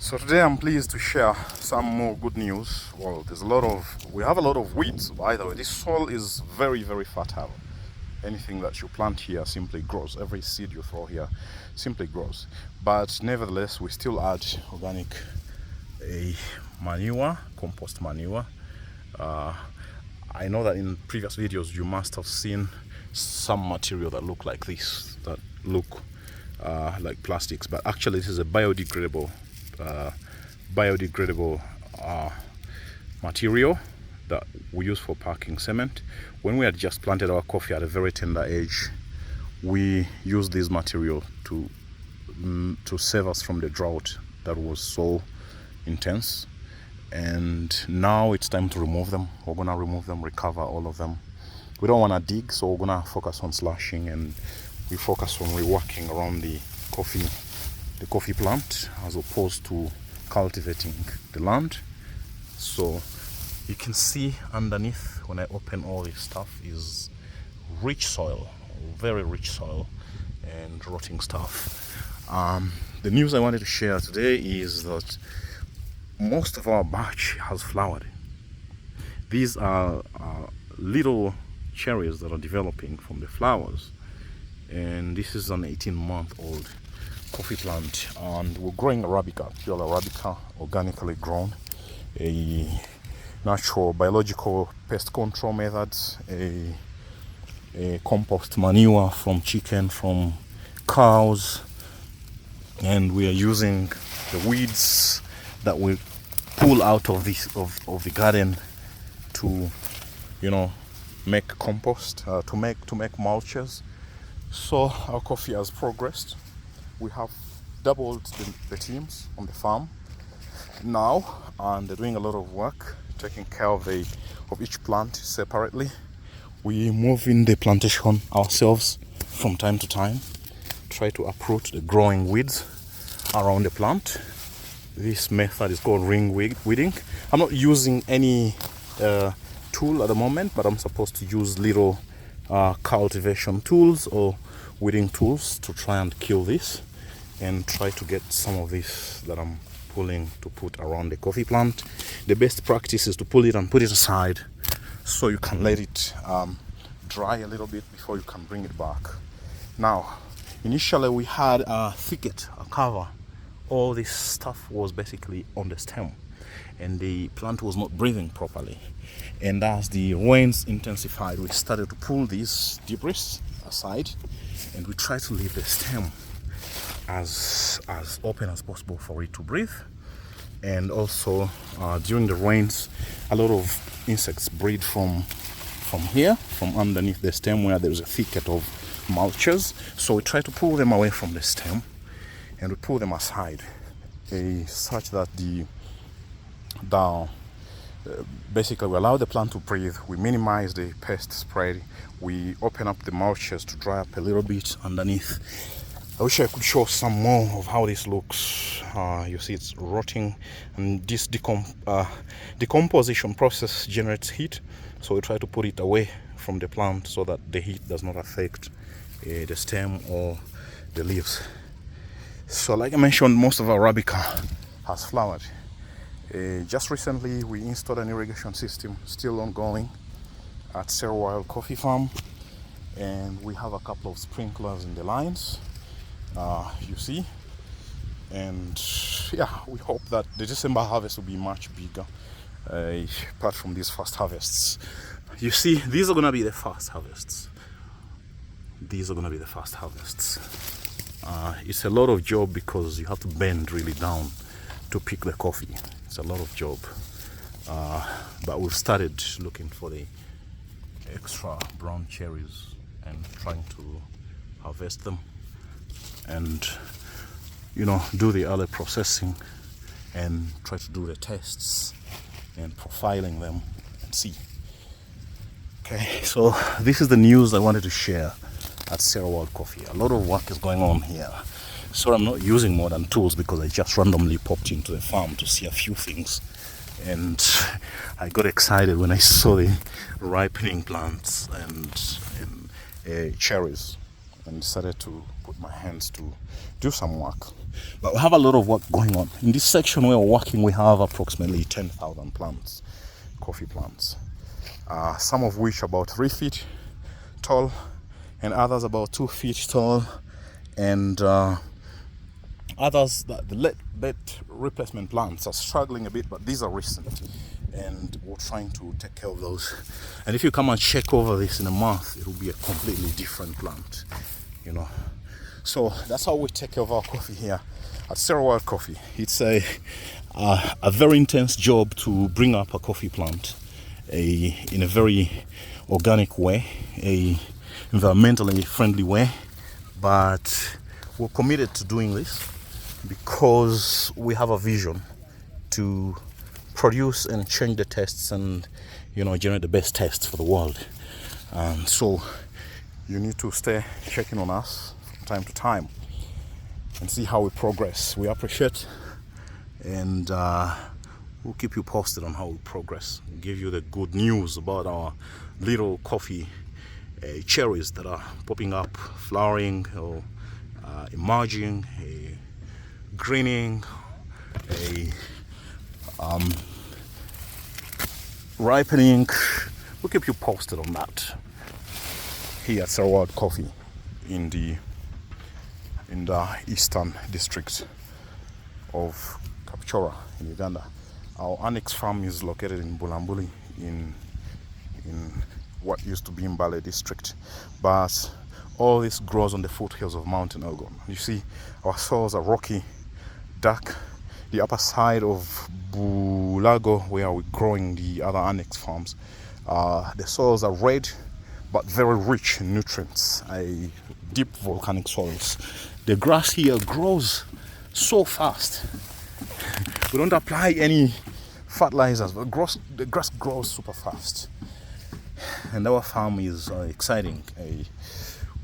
So today I'm pleased to share some more good news. Well, we have a lot of weeds, by the way. This soil is very, very fertile. Anything that you plant here simply grows. Every seed you throw here simply grows. But nevertheless, we still add organic manure, compost manure. I know that in previous videos you must have seen some material that look like this, that look like plastics, but actually this is a biodegradable material that we use for packing cement. When we had just planted our coffee at a very tender age, we used this material to save us from the drought that was so intense. And now it's time to remove them. We're gonna remove them, recover all of them. We don't want to dig, so we're gonna focus on slashing, and we focus on reworking around the coffee plant as opposed to cultivating the land. So you can see underneath, when I open all this stuff, is rich soil, very rich soil, and rotting stuff. The news I wanted to share today is that most of our batch has flowered. These are little cherries that are developing from the flowers, and this is an 18-month-old coffee plant, and we're growing Arabica, pure Arabica, organically grown, a natural biological pest control methods, a compost manure from chicken, from cows, and we are using the weeds that we pull out of the garden to, make compost, to make mulches. So our coffee has progressed. We have doubled the teams on the farm now, and they're doing a lot of work taking care of each plant separately. We move in the plantation ourselves from time to time, try to uproot the growing weeds around the plant. This method is called ring weeding. I'm not using any tool at the moment, but I'm supposed to use little cultivation tools or weeding tools to try and kill this and try to get some of this that I'm pulling to put around the coffee plant. The best practice is to pull it and put it aside so you can let it dry a little bit before you can bring it back. Now, initially we had a thicket, a cover. All this stuff was basically on the stem, and the plant was not breathing properly. And as the rains intensified, we started to pull these debris aside, and we tried to leave the stem as open as possible for it to breathe. And also during the rains, a lot of insects breed from here, from underneath the stem where there's a thicket of mulches. So we try to pull them away from the stem, and we pull them aside, such that basically we allow the plant to breathe. We minimize the pest spread. We open up the mulches to dry up a little bit underneath. I wish I could show some more of how this looks. You see it's rotting, and this decomposition process generates heat, so we try to put it away from the plant so that the heat does not affect the stem or the leaves. So like I mentioned, most of our Arabica has flowered. Just recently we installed an irrigation system, still ongoing, at Zero Wild Coffee Farm, and we have a couple of sprinklers in the lines, you see. And yeah, we hope that the December harvest will be much bigger, apart from these first harvests. You see, these are going to be the first harvests. It's a lot of job because you have to bend really down to pick the coffee. It's a lot of job, but we've started looking for the extra brown cherries and trying to harvest them and do the early processing and try to do the tests and profiling them and see. Okay, so this is the news I wanted to share at Zero Wild Coffee. A lot of work is going on here. So I'm not using more than tools because I just randomly popped into the farm to see a few things, and I got excited when I saw the ripening plants and cherries. and decided to put my hands to do some work. But we have a lot of work going on. In this section where we're working, we have approximately 10,000 plants, coffee plants, some of which about 3 feet tall and others about 2 feet tall, and others, the late bed replacement plants are struggling a bit, but these are recent and we're trying to take care of those. And if you come and check over this in a month, it will be a completely different plant, you know. So that's how we take care of our coffee here at Sarah Wild Coffee. It's a very intense job to bring up a coffee plant in a very organic way, a environmentally friendly way, but we're committed to doing this because we have a vision to produce and change the tastes and, you know, generate the best tastes for the world. And so you need to stay checking on us from time to time and see how we progress. We appreciate, and we'll keep you posted on how we progress. We'll give you the good news about our little coffee cherries that are popping up, flowering, or emerging, greening, ripening. We'll keep you posted on that here at Sarah Wild Coffee in the eastern district of Kapchorwa in Uganda. Our annex farm is located in Bulambuli in what used to be Mbale district, but all this grows on the foothills of Mountain Elgon. You see, our soils are rocky, dark. The upper side of Bulago, where we're growing the other annex farms, the soils are red but very rich in nutrients, deep volcanic soils. The grass here grows so fast. We don't apply any fertilizers, but the grass grows super fast. And our farm is exciting.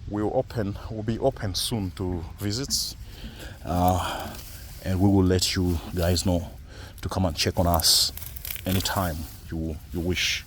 We'll be open soon to visits, and we will let you guys know to come and check on us anytime you wish.